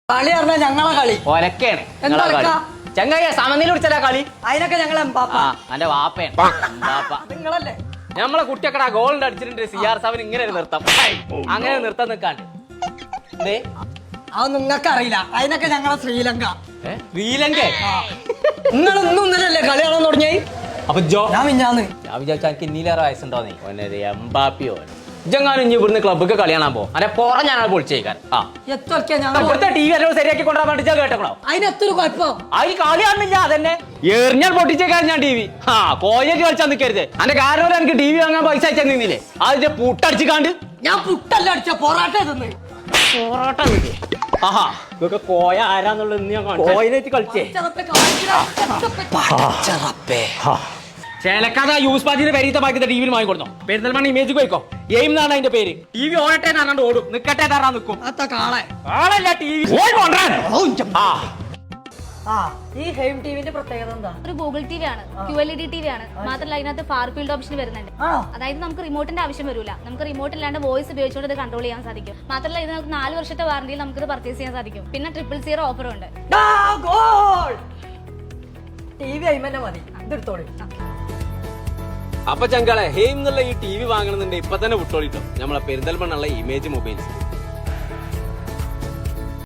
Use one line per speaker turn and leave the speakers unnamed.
കളി പറഞ്ഞാ ഞങ്ങളെ കളി
ഒലക്കാണ്
എന്താ
ചങ്ങായ സമനില പിടിച്ചാ കളി.
അതിനൊക്കെ ഞങ്ങളെ
എന്റെ വാപ്പയാണ്
നിങ്ങളല്ലേ
നമ്മളെ കുട്ടിയൊക്കെ ഗോളിന്റെ അടിച്ചിട്ടുണ്ട്. CR7 ഇങ്ങനെ നിർത്താം, അങ്ങനെ നിർത്താൻ നിൽക്കാണ്ട്
അത് നിങ്ങൾക്ക് അറിയില്ല. അതിനൊക്കെ ഞങ്ങളെ ശ്രീലങ്ക.
ശ്രീലങ്ക
നിങ്ങൾ ഇന്നും ഇന്നലല്ലേ കളി കാണാൻ തുടങ്ങി?
അപ്പൊ
ഞാൻ മിഞ്ഞാന്ന്
വിചാരിച്ചു എനിക്ക് ഇന്നീലേറെ വയസ്സുണ്ടോന്നേ. എംബാപ്പിയോ ഇജെങ്ങാനും ഇനി ഇവിടുന്ന് ക്ലബ്ബൊക്കെ കളി കാണാൻ പോകും. അല്ലെ പുറം ഞാൻ പൊളിച്ചേക്കാൻ ഇവിടുത്തെ TV എല്ലാം ശരിയാക്കി കൊണ്ടുവരാൻ വേണ്ടി കേട്ടോ.
അതിനെത്തൊരു കുഴപ്പം
അതിന് കളി കാണുന്നില്ല. അതന്നെ എറിഞ്ഞാൽ പൊട്ടിച്ചേക്കാൻ ഞാൻ TV. കോയറ്റ് കളിച്ചാൽ നിൽക്കരുത്. അന്റെ കാരണം എനിക്ക് TV വാങ്ങാൻ പൈസ അയച്ചാൽ നിന്നില്ലേ? അതിന്റെ പുട്ടടിച്ച് കാണ്ട്
ഞാൻ പുട്ടല്ല അടിച്ച പൊറാട്ട തിന്ന്.
പൊറോട്ട ആഹാ ഇതൊക്കെ കോയ ആരാന്നുള്ളത് ഇന്ന് ഞാൻ കോയിനായിട്ട് കളിച്ചേ. ചേലക്കാതെ യൂസ് പാജിന്റെ പേരീത്തെ ബാക്കി TV വാങ്ങിക്കൊടുത്തോ. പെരുന്തൽമണ്ണ ഇമേജ് പോയിക്കോ. എയിം എന്നാണ് അതിന്റെ പേര്. TV ഓടട്ടെ എന്നാണ്ട് ഓടും, നിക്കട്ടെ തറാൻ നിൽക്കും. കാളല്ല TV.
ഈ ഹെയിം ടിവിന്റെ പ്രത്യേകത എന്താ?
ഒരു ഗൂഗിൾ TV ആണ്, QLED TV ആണ്. മാത്രമല്ല അതിനകത്ത് ഫാർ ഫീൽഡ് ഓപ്ഷൻ വരുന്നുണ്ട്. അതായത് നമുക്ക് റിമോട്ടിന്റെ ആവശ്യം വരില്ല. നമുക്ക് റിമോട്ട് ഇല്ലാണ്ട് വോയിസ് ഉപയോഗിച്ചുകൊണ്ട് ഇത് കൺട്രോൾ ചെയ്യാൻ സാധിക്കും. മാത്രമല്ല ഇത് നമുക്ക് 4 വർഷത്തെ വാറന്റിയിൽ നമുക്ക് ഇത് പർച്ചേസ് ചെയ്യാൻ സാധിക്കും. പിന്നെ 000 ഓഫറും ഉണ്ട്.
TV അയിമന്നെ മതി, ഇതെടുത്തോളി.
അപ്പൊ ചങ്കളെ ഹെയിം എന്നുള്ള ഈ TV വാങ്ങണമെന്നുണ്ടെങ്കിൽ ഇപ്പൊ തന്നെ വിട്ടോളിട്ടോ. നമ്മളെ പെരിന്തൽമണ്ണുള്ള ഇമേജ് മൊബൈൽസ്.